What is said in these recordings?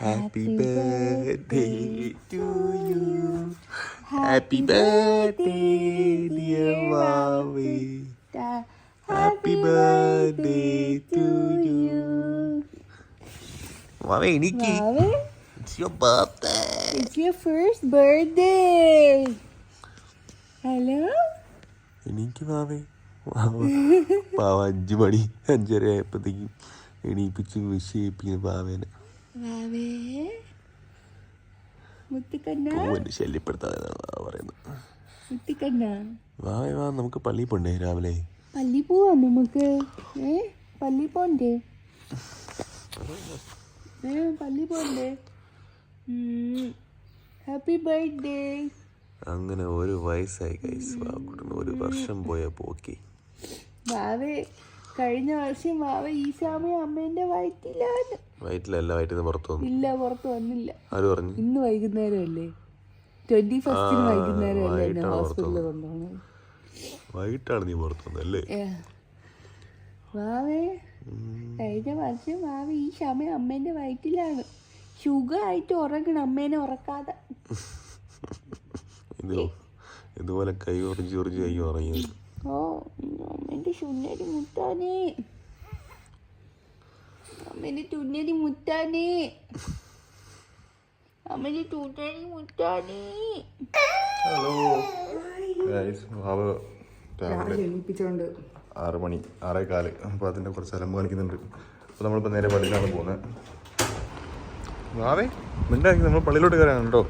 Happy birthday to you. Happy birthday, dear Vavi. Happy birthday to you. Vavi, Nikki. Vavi? It's your birthday. It's your first birthday. Hello? എനിക്ക് വാവേ പാവ 5 മണി 5:30 ആയപ്പോഴത്തേക്കും എണീപ്പിച്ച് wish ചെയ്യിപ്പിക്കുന്ന പാവേനെ പൂവെന്നെ ശല്യപ്പെടുത്താതെ പറയുന്നത്. വാവേ വാ, നമുക്ക് പള്ളിയിൽ പോണ്ടേ രാവിലെ? പള്ളി പോവാം നമുക്ക്. പള്ളി പോണ്ടേ? പള്ളി പോണ്ടേ? Happy birthday. അങ്ങനെ ഒരു വയസ്സായി കൈസ്. വാക്കുട്ടന് 1 വർഷം പോയ പോക്കി. വാവേ കഴിഞ്ഞ വർഷം വാവ ഈ സമയം അമ്മേന്റെ വയറ്റിലാണ്. വയറ്റിലല്ല, വയറ്റിൽ നിന്ന് പുറത്തു വന്നു. ഇല്ല, പുറത്ത് വന്നില്ല. ആര് പറഞ്ഞു? ഇന്ന് വൈകുന്നേരം അല്ലേ, 21 വൈകുന്നേരം അല്ലേ എന്നെ ഹോസ്പിറ്റലിൽ കൊണ്ടുപോകുന്നത്. വൈകിട്ടാണ് നീ പുറത്തു വന്നല്ലേ? വാവേ കഴിഞ്ഞ വർഷം വാവ ഈ സമയം അമ്മേന്റെ വയറ്റിലാണ്. സുഖമായിട്ട് ഉറങ്ങണം, അമ്മേനെ ഉറക്കാതെ. ഇതുപോലെ കൈ ഉറഞ്ചി കൈ ഉറങ്ങി. ഓ അമ്മേന്റെ ചുന്നരി മുത്താനേ, അമ്മേന്റെ തുന്നരി മുത്താനേ, അമ്മേന്റെ തുന്നരി മുത്താനേ. ഹലോ ഗൈസ്, വാവ് രാവിലെ എണീപ്പിച്ചോണ്ട് 6 മണി 6:15. അപ്പോൾ അതിൻ്റെ കുറച്ച് അലമ്പ് കാണിക്കുന്നുണ്ട്. അപ്പോൾ നമ്മളിപ്പോൾ നേരെ പള്ളിയിലാണ് പോകുന്നത്. വാവേ മിണ്ടാക്കി, നമ്മൾ പള്ളിയിലോട്ട് കയറാണ് കേട്ടോ.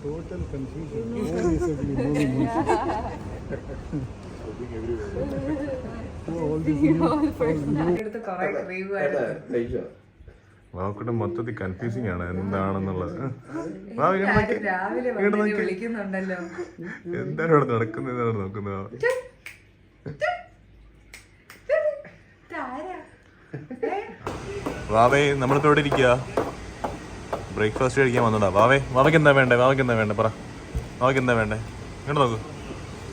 Total confusion. വാക്കുട്ടൻ മൊത്തത്തിൽ കൺഫ്യൂസിങ് ആണ് എന്താണെന്നുള്ളത്. എന്താണ് ഇവിടെ നടക്കുന്നത് നോക്കുന്നത്? വാവേ നമ്മളിപ്പോ ഇവിടെ ഇരിക്കുക, ബ്രേക്ക്ഫാസ്റ്റ് കഴിക്കാൻ വന്നതാ. വാവയ്ക്ക് എന്താ വേണ്ടേ? പറ, വാവയ്ക്ക് എന്താ വേണ്ടേ? ഇങ്ങോട്ട് നോക്കൂ,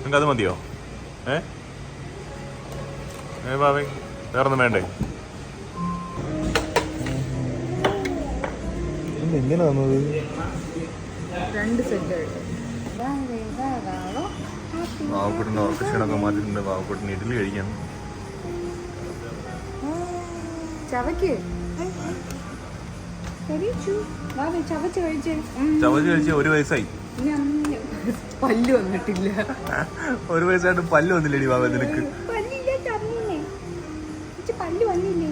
നിങ്ങൾക്ക് അത് മതിയോ? വാവേ വേറൊന്നും വേണ്ടേ? എങ്ങനെ വന്നത്? വാവക്കുട്ടിൻ്റെ ഓർക്കസ്ട്രയൊക്കെ മാറ്റിട്ടുണ്ട്. വാവക്കുട്ടിന് ഇഡ്ഡലി കഴിക്കാം. ചവച്ച് കഴിച്ച 1 വയസ്സായി. പല്ല് വന്നിട്ടില്ല. 1 വയസ്സായിട്ട് പല്ല് വന്നില്ലേടി ബാബ നിനക്ക്? പല്ല് വന്നില്ലേ?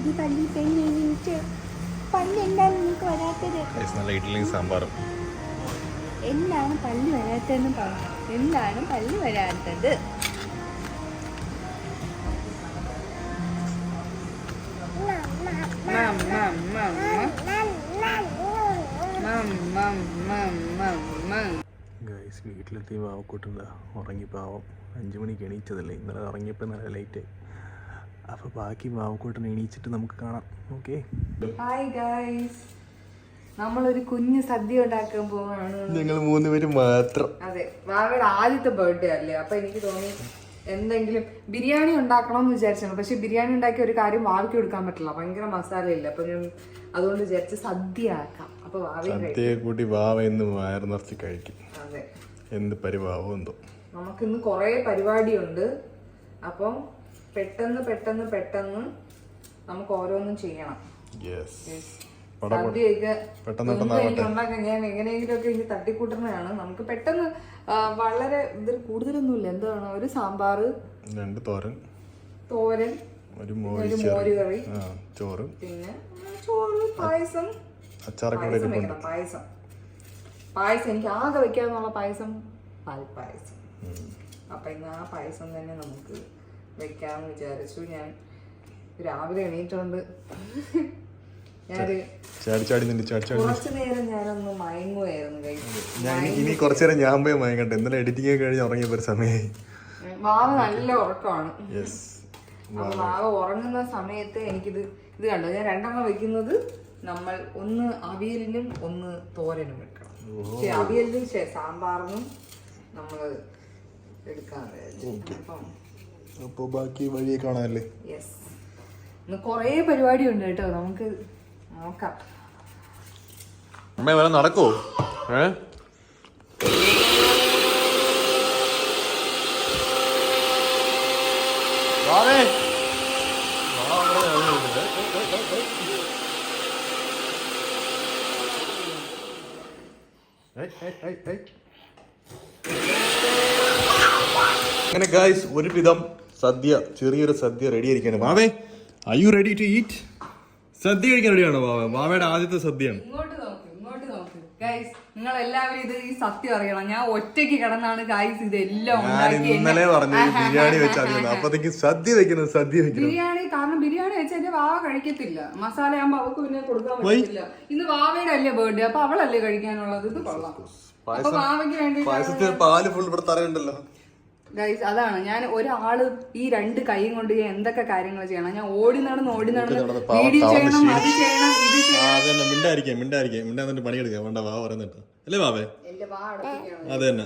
പല്ല് എന്താണ് നിനക്ക് വരാത്തത്? നല്ല ഇഡ്ഡലിയും സാമ്പാറും. എന്താണ് പല്ല് വരാത്തതെന്ന് പറഞ്ഞു. എന്താണ് പല്ല് വരാത്തത്? ഗൈസ് വീട്ടിലെത്തി വാവക്കൂട്ടുണ്ടാ ഉറങ്ങി. പാവം 5 മണിക്ക് എണീച്ചതല്ലേ, ഇന്നലെ ഉറങ്ങിയപ്പോൾ നല്ല ലേറ്റായി. അപ്പോൾ ബാക്കി വാവക്കൂട്ടൻ എണീച്ചിട്ട് നമുക്ക് കാണാം. ഓക്കെ, ഹായ് ഗൈസ്, നമ്മളൊരു കുഞ്ഞ് സദ്യ ഉണ്ടാക്കാൻ പോവാണ്. ഞങ്ങൾ 3 പേര് മാത്രം. അതെ, വാവയുടെ ആദ്യത്തെ ബർത്ത്ഡേ അല്ലേ, അപ്പൊ എനിക്ക് തോന്നി എന്തെങ്കിലും ബിരിയാണി ഉണ്ടാക്കണമെന്ന് വിചാരിച്ചാണ്. പക്ഷെ ബിരിയാണി ഉണ്ടാക്കിയ ഒരു കാര്യം വാവയ്ക്ക് കൊടുക്കാൻ പറ്റില്ല, ഭയങ്കര മസാലയില്ല. അപ്പൊ ഞാൻ അതുകൊണ്ട് വിചാരിച്ച് സദ്യ ആക്കാം. അപ്പൊ സദ്യയെ കൂട്ടി വാവ ഇന്ന് വയറ് നിറച്ച് കഴിക്കും. അതെ, എന്ത് പരിപാവോ എന്തോ. നമുക്കിന്ന് കുറെ പരിപാടിയുണ്ട്. അപ്പം പെട്ടെന്ന് നമുക്ക് ഓരോന്നും ചെയ്യണം. സദ്യയൊക്കെ ഉണ്ടാക്കാൻ ഞാൻ എങ്ങനെയെങ്കിലും ഒക്കെ ഇനി തട്ടിക്കൂട്ടുന്നതാണ്. നമുക്ക് പെട്ടെന്ന് വളരെ ഇതിൽ കൂടുതലൊന്നുമില്ല. എന്താണ്, ഒരു സാമ്പാർ, 2 തോരൻ, ഒരു മോര് കറി, ചോറ്, പിന്നെ ചോറ്, പായസം. പായസം എനിക്ക് ആകെ വെക്കാന്നുള്ള പായസം പാൽപ്പായസം. അപ്പൊ ഇന്ന് ആ പായസം തന്നെ നമുക്ക് വെക്കാന്ന് വിചാരിച്ചു. ഞാൻ രാവിലെ എണീറ്റുകൊണ്ട് കുറച്ചു നേരം ഞാനൊന്ന് മയങ്ങുമായിരുന്നു. ഇനി കുറച്ചു നേരം ഞാൻ പോയി മയങ്ങട്ടെ. ഇന്നലെ എഡിറ്റിംഗ് കഴിഞ്ഞ് ഉറങ്ങിയപ്പോ ഒരു സമയമായി. വാവ നല്ല ഉറക്കമാണ്. അപ്പൊ വാവ ഉറങ്ങുന്ന സമയത്ത് എനിക്കിത് കണ്ടോ, ഞാൻ 2 വെക്കുന്നത്. നമ്മൾ ഒന്ന് അവിയലിനും ഒന്ന് തോരനും വെക്കണം. അവിയലിനും സാമ്പാറിനും നമ്മള് അപ്പോൾ ബാക്കി വഴിയെ കാണാനല്ലേ? യെസ്, ഇന്ന് കുറേ പരിപാടി ഉണ്ട് കേട്ടോ, നമുക്ക് നോക്കാം. അമ്മ വരെ നടക്കോ? അങ്ങനെ ഗായ്സ് ഒരുവിധം സദ്യ, ചെറിയൊരു സദ്യ റെഡി ആയിരിക്കാണ്. വാവേ, are you ready to eat? Sadya കഴിക്കാൻ റെഡിയാണോ വാവ? വാവയുടെ ആദ്യത്തെ സദ്യയാണ്. ഇങ്ങോട്ട് നോക്ക് ഗൈസ്, നിങ്ങൾ എല്ലാവരും ഇത് ഈ സത്യം അറിയണം. ഞാൻ ഒറ്റയ്ക്ക് കിടന്നാണ് ഗൈസ് ഇതെല്ലാം ഇന്നലെ പറഞ്ഞു ബിരിയാണി വെച്ചാൽ അപ്പത്തേക്ക് സദ്യ വെക്കുന്നത്. ബിരിയാണി, കാരണം ബിരിയാണി വെച്ചാൽ എന്റെ വാവ കഴിക്കത്തില്ല. മസാല ആകുമ്പോ അവക്ക് പിന്നെ കൊടുക്കാൻ പറ്റില്ല. ഇന്ന് വാവയുടെ അല്ലേ ബർത്ത്ഡേ, അപ്പൊ അവളല്ലേ കഴിക്കാനുള്ളത്. ഇത് കൊള്ളാം. അപ്പൊ വാവയ്ക്ക് വേണ്ടി പാല് ഫുൾ ഇവിടെ തറയുണ്ടല്ലോ ഗൈസ്. അതാണ് ഞാൻ ഒരാള് ഈ രണ്ട് കൈയും കൊണ്ട് ഞാൻ എന്തൊക്കെ കാര്യങ്ങൾ ചെയ്യണം. ഞാൻ ഓടി നടന്ന് വീഡിയോ ചെയ്യണം, അത് ചെയ്യണം, ഇത് ചെയ്യണം. മിണ്ടാന്നിട്ട് പണിയെടുക്കാം വേണ്ട വാ പറയുന്നിട്ട് അല്ലേ വാവേ? അതെ തന്നെ,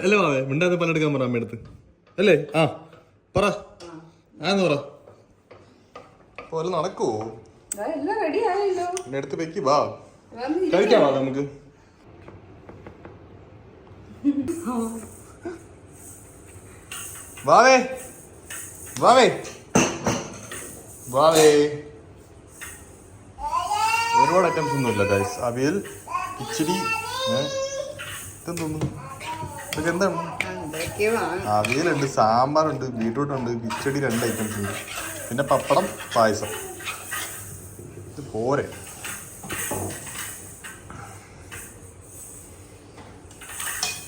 അല്ലേ വാവേ? മിണ്ടാതെ പണിയെടുക്കാൻ പറ അമ്മയടുത്ത് അല്ലേ? ആ പറ, ആന്ന് പറ. പോലെ നടക്കുവോ? എല്ലാം റെഡി ആയല്ലോ. എന്റെ അടുത്ത് വെക്ക്, വാ കഴിക്കാമോ നമുക്ക്? വാവേ വാവേ വാവേ, ഒരുപാട് ഐറ്റംസ് ഒന്നുമില്ല ഗൈസ്. അവിയൽ, കിച്ചടി, ഇതെന്തോന്നു, ഇതൊക്കെ എന്താണ്? അവിയലുണ്ട്, സാമ്പാറുണ്ട്, ബീട്രൂട്ട് ഉണ്ട്, കിച്ചടി 2 ഐറ്റംസ് ഉണ്ട്, പിന്നെ പപ്പടം, പായസം. ഇത് പോരെ.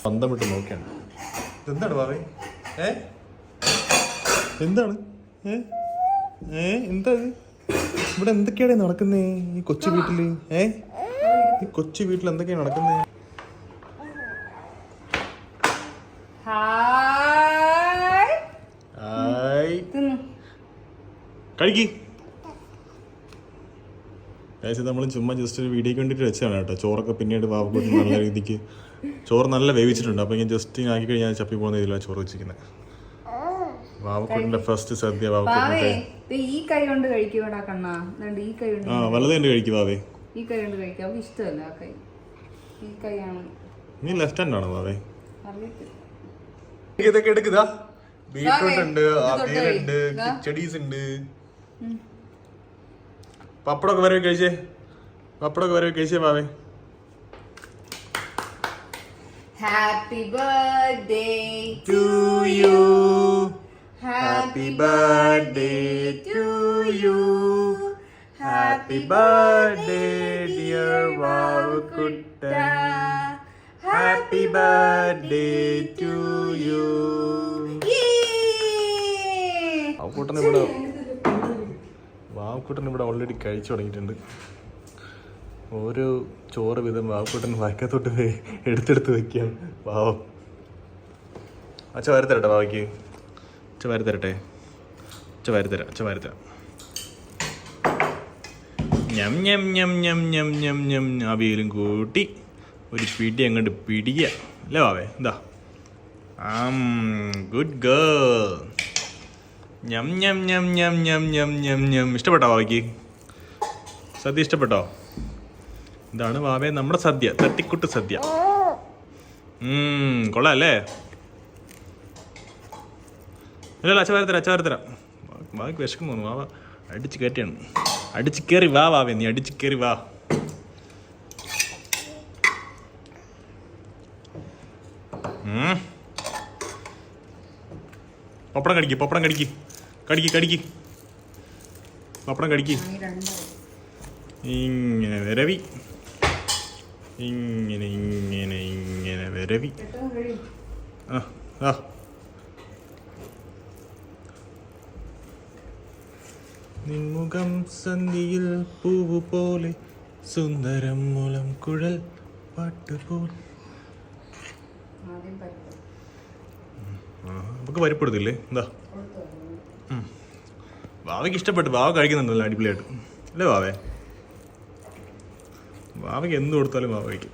പന്തം വിട്ട് നോക്കിയാണ്. എന്താണ് വാവേ? എന്താണ് എന്താ ഇവിടെ എന്തൊക്കെയാണ് നടക്കുന്നേ ഈ കൊച്ചു വീട്ടില്? ഈ കൊച്ചു വീട്ടിൽ എന്തൊക്കെയാണ് നടക്കുന്നേ? കഴിക്ക്. നമ്മൾ ചുമ്മാ ജസ്റ്റ് ഒരു വീഡിയോക്ക് വേണ്ടിട്ട് വെച്ചാണ് കേട്ടോ. ചോറൊക്കെ പിന്നീട് വാവക്കൂട്ടി നല്ല രീതിക്ക് ചോറ് നല്ല വേവിച്ചിട്ടുണ്ട്. അപ്പൊ ഞാൻ ജസ്റ്റ് ആക്കി കഴിഞ്ഞാൽ ചപ്പി പോകുന്ന രീതിയിലാണ് ചോറ് വെച്ചിരിക്കുന്നത്. വാവക്കൂട്ടിന്റെ ഫസ്റ്റ് സദ്യ വാവക്കൂട്ടിന്റെ. ഈ കൈ കൊണ്ട് കഴിക്കൂടാ കണ്ണാ. ഈ കൈ കൊണ്ട് വലത് കൊണ്ട് കഴിക്കും വാവേ. ഈ കൈ കൊണ്ട് കഴിക്കാം, അവർക്ക് ഇഷ്ടമല്ല ആ കൈ. ഈ കൈയാണ്. നീ ലെഫ്റ്റ് ഹാൻഡ് ആണോ വാവേ? ഇതൊക്കെ എടുക്കുക. ബീട്രൂട്ട് ഉണ്ട്, അവിയലുണ്ട്, കിച്ചടീസ് ഉണ്ട്, പപ്പടമൊക്കെ വരവ് കഴിച്ചേ. പപ്പടമൊക്കെ വരവ് കഴിച്ചേ വാവേ. Happy birthday to you. Happy birthday to you. Happy birthday dear Vavukutta. Happy birthday to you. വാവക്കൂട്ടൻ ഇവിടെ ഓൾറെഡി കഴിച്ചു തുടങ്ങിയിട്ടുണ്ട്. ഓരോ ചോറ് വിധം വാവക്കൂട്ടൻ വയക്കത്തോട്ട് എടുത്തെടുത്ത് വെക്കാം. പാവം. അച്ഛ വാരിത്തരട്ടെ വാവയ്ക്ക്? അച്ഛ വാരിത്തരട്ടെ? അച്ഛ വാരിത്തരാം. ഞം ഞം ഞം ഞം ഞം ഞം ഞം. അവിയലും കൂട്ടി ഒരു പിടി അങ്ങോട്ട് പിടിക്കുക അല്ലേ വാവേ? എന്താ ഗുഡ് ഗേൾ. ഞം ഞം ഞം ഞം ഞം ഞം ഞം ഞം. ഇഷ്ടപ്പെട്ടോ വാവയ്ക്ക്? സദ്യ ഇഷ്ടപ്പെട്ടോ? ഇതാണ് വാവേ നമ്മുടെ സദ്യ, തട്ടിക്കുട്ട് സദ്യ. കൊള്ളാം അല്ലേ? ഇല്ലല്ലോ, അച്ഛ വരത്തരാം. വാവയ്ക്ക് വിശക്കുന്നു തോന്നുന്നു. വാവ അടിച്ച് കയറ്റിയാണ്. അടിച്ച് കയറി വാ വാവേ, നീ അടിച്ച് കയറി വാ. പപ്പടം കടിക്ക്. പപ്പടം കടിക്ക്. ഇങ്ങനെ വരവി. ഇങ്ങനെ വരവി. നിൻമുഖം സന്ധിയിൽ പൂവ് പോലെ, സുന്ദരം മുളം കുഴൽ പാട്ടുപോൽ. നമുക്ക് പരിപ്പെടുത്തില്ലേ? എന്താ വാവയ്ക്ക് ഇഷ്ടപ്പെട്ടു. വാവ കഴിക്കുന്നുണ്ടല്ലോ അടിപൊളിയായിട്ട് അല്ലേ വാവേ? വാവയ്ക്ക് എന്ത് കൊടുത്താലും വാവ കഴിക്കും.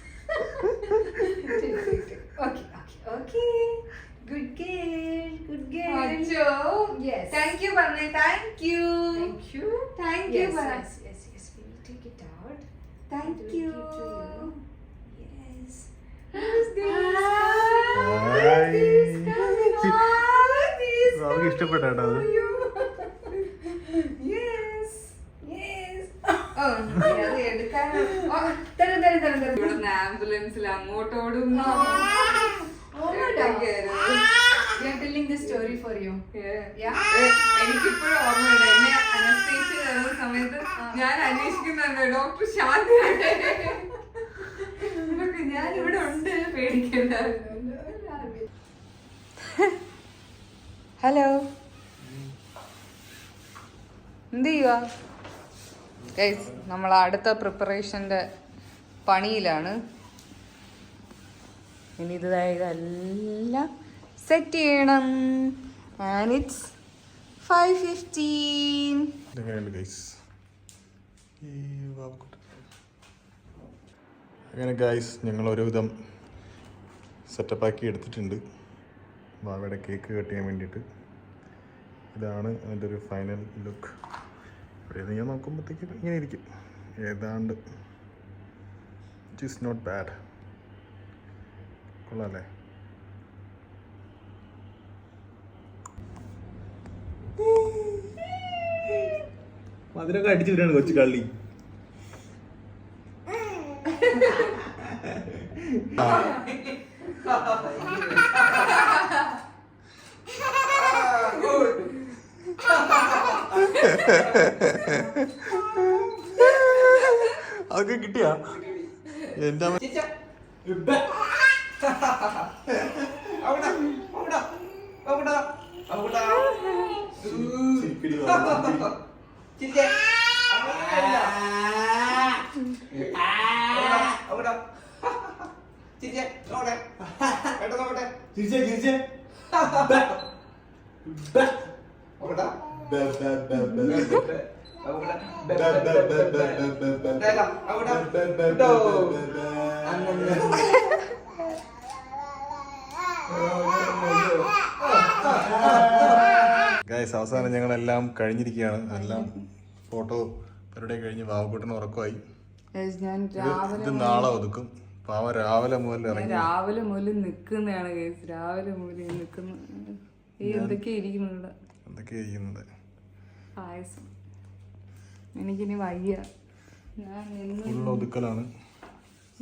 അശോ താങ്ക് യു പറഞ്ഞേ. Thank you thank you thank you. നമുക്ക് ഇഷ്ടപ്പെട്ടോ അത്? ആംബുലൻസിൽ അങ്ങോട്ടോടും. എനിക്കിപ്പോഴും ഓർമ്മയുണ്ട് എന്നെ അനസ്തേഷ്യ തരുന്ന സമയത്ത് ഞാൻ അന്വേഷിക്കുന്നുണ്ട് ഡോക്ടർ ശാന്തി. ഞാൻ ഇവിടെ ഉണ്ട്, പേടിക്കണ്ട. ഹലോ, എന്ത് ചെയ്യുക? ഗൈസ്, നമ്മൾ അടുത്ത പ്രിപ്പറേഷൻ്റെ പണിയിലാണ്. ഇനി ഇതെല്ലാം സെറ്റ് ചെയ്യണം. And it's 5:15. അങ്ങനെ ഗൈസ്, ഞങ്ങൾ ഒരുവിധം സെറ്റപ്പാക്കി എടുത്തിട്ടുണ്ട് വാവയുടെ കേക്ക് കട്ട് ചെയ്യാൻ വേണ്ടിയിട്ട്. ഇതാണ് അതിൻ്റെ ഒരു ഫൈനൽ ലുക്ക്. ഇവിടെ ഞാൻ നോക്കുമ്പോഴത്തേക്കും ഇങ്ങനെ ഇരിക്കും ഏതാണ്ട്. It is not bad. കൊള്ളാല്ലേ? മധുരമൊക്കെ അടിച്ചു വരികയാണ് കൊച്ചു കള്ളി. അതൊക്കെ കിട്ടിയാ എന്താ? ഗൈസ്, അവസാനം ഞങ്ങളെല്ലാം കഴിഞ്ഞിരിക്കുകയാണ്. എല്ലാം ഫോട്ടോ പരിപാടി കഴിഞ്ഞ് വാവക്കൂട്ടിന് ഉറക്കമായി. ഇത് നാളെ ഒതുക്കും. പാവ രാവിലെ മുതൽ ഇറങ്ങി. രാവിലെ മുതൽ നിക്കുന്നതാണ് ഗൈസ്. രാവിലെ മുതൽ നിക്കുന്നു. എന്തൊക്കെയാ ഇരിക്കുന്നത് ഇവിടെ? എന്തൊക്കെയാ ഇരിക്കുന്നത്? പായസം. എനിക്കിനി വയ്യ. ഞാൻ ഫുൾ ഒതുക്കലാണ്.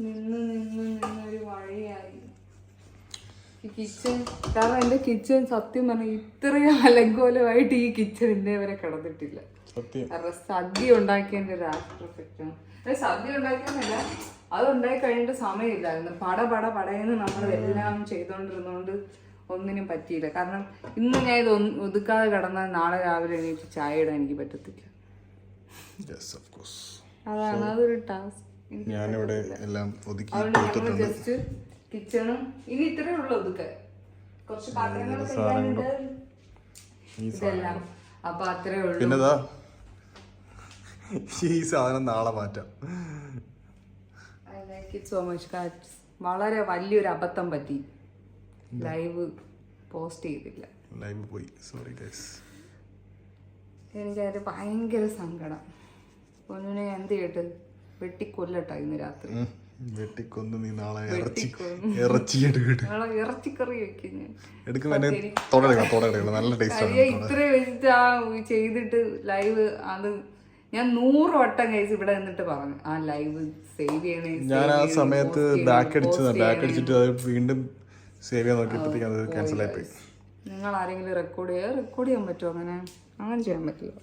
നിന്നൊരു വഴിയായി കിച്ചൺ. കാരണം എന്റെ കിച്ചൺ സത്യം പറഞ്ഞാൽ ഇത്രയും അലങ്കോലമായിട്ട് ഈ കിച്ചൺ ഇന്നേ വരെ കിടന്നിട്ടില്ല. കാരണം സദ്യ ഉണ്ടാക്കിയതിന്റെ ഒരു ആഫ്റ്റർ എഫക്റ്റാണ്. സദ്യ ഉണ്ടാക്കിയെന്നല്ല, അത് ഉണ്ടാക്കി കഴിഞ്ഞിട്ട് സമയമില്ലായിരുന്നു. പടയെന്ന് നമ്മൾ എല്ലാം ചെയ്തോണ്ടിരുന്നോണ്ട് ഒന്നിനും പറ്റിയില്ല. കാരണം ഇന്ന് ഞാൻ ഇത് ഒതുക്കാതെ കിടന്നാൽ നാളെ രാവിലെ എണീറ്റ് ചായ ഇടാൻ എനിക്ക് പറ്റത്തില്ല. അതാണ് അതൊരു ടാസ്ക്. ഞാനിവിടെ എല്ലാം ഒതുക്കി ജസ്റ്റ് കിച്ചണും ഇനി ഇത്രേ ഉള്ളു ഒതുക്കാൻ. കുറച്ച് പാത്രങ്ങളൊക്കെ ഇതെല്ലാം. അപ്പൊ അത്രേ ഉള്ളു. പിന്നെതാ ഈ സാധനം നാളെ മാറ്റാം. I like it so much. വളരെ വലിയൊരു അബദ്ധം പറ്റി. ലൈവ് പോസ്റ്റ് ചെയ്തില്ല. ലൈവ് പോയി. Sorry guys. എനിക്കത് ഭയങ്കര സങ്കടം. പൊന്നുനെ എന്ത് കേട്ട് വെട്ടിക്കൊല്ലട്ടോ ഇന്ന് രാത്രി. വെട്ടിക്കൊന്ന് നീ നാളെ ഇറച്ചിക്കറി വെക്കും ഞാൻ. നല്ല ടേസ്റ്റ്. ഇത്ര വെച്ചിട്ട് ചെയ്തിട്ട് ലൈവ് അത് ഞാൻ 100 വട്ടം കഴിച്ച് ഇവിടെ നിന്നിട്ട് പറഞ്ഞു ആ ലൈവ് സേവ് ചെയ്യണേ. ഞാൻ ആ സമയത്ത് ബാക്ക് അടിച്ചിട്ട് അത് വീണ്ടും സേവ് ചെയ്യാൻ നോക്കിയപ്പോഴത്തേക്ക് അത് ക്യാൻസൽ ആയിപ്പോയി. നിങ്ങൾ ആരെങ്കിലും റെക്കോർഡ് ചെയ്യാൻ പറ്റുമോ? അങ്ങനെ ചെയ്യാൻ പറ്റില്ല.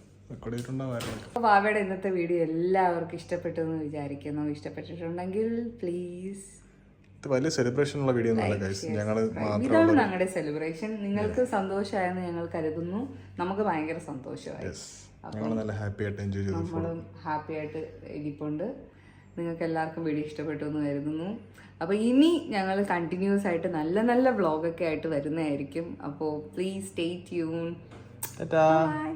വാവയുടെ ഇന്നത്തെ വീഡിയോ എല്ലാവർക്കും ഇഷ്ടപ്പെട്ടു എന്ന് വിചാരിക്കുന്നു. ഇഷ്ടപ്പെട്ടിട്ടുണ്ടെങ്കിൽ പ്ലീസ്. വലിയ സെലിബ്രേഷൻ ഉള്ള വീഡിയോ ഇതാണ് ഞങ്ങളുടെ സെലിബ്രേഷൻ. നിങ്ങൾക്ക് സന്തോഷമായെന്ന് ഞങ്ങൾ കരുതുന്നു. നമുക്ക് ഭയങ്കര സന്തോഷമായി. നമ്മളും ഹാപ്പി ആയിട്ട് ഇരിപ്പുണ്ട്. നിങ്ങൾക്ക് എല്ലാവർക്കും വീഡിയോ ഇഷ്ടപ്പെട്ടു എന്ന് കരുതുന്നു. അപ്പോൾ ഇനി ഞങ്ങൾ കണ്ടിന്യൂസ് ആയിട്ട് നല്ല നല്ല വ്ളോഗൊക്കെ ആയിട്ട് വരുന്നതായിരിക്കും. അപ്പോൾ പ്ലീസ് സ്റ്റേ ട്യൂൺ. ബൈ.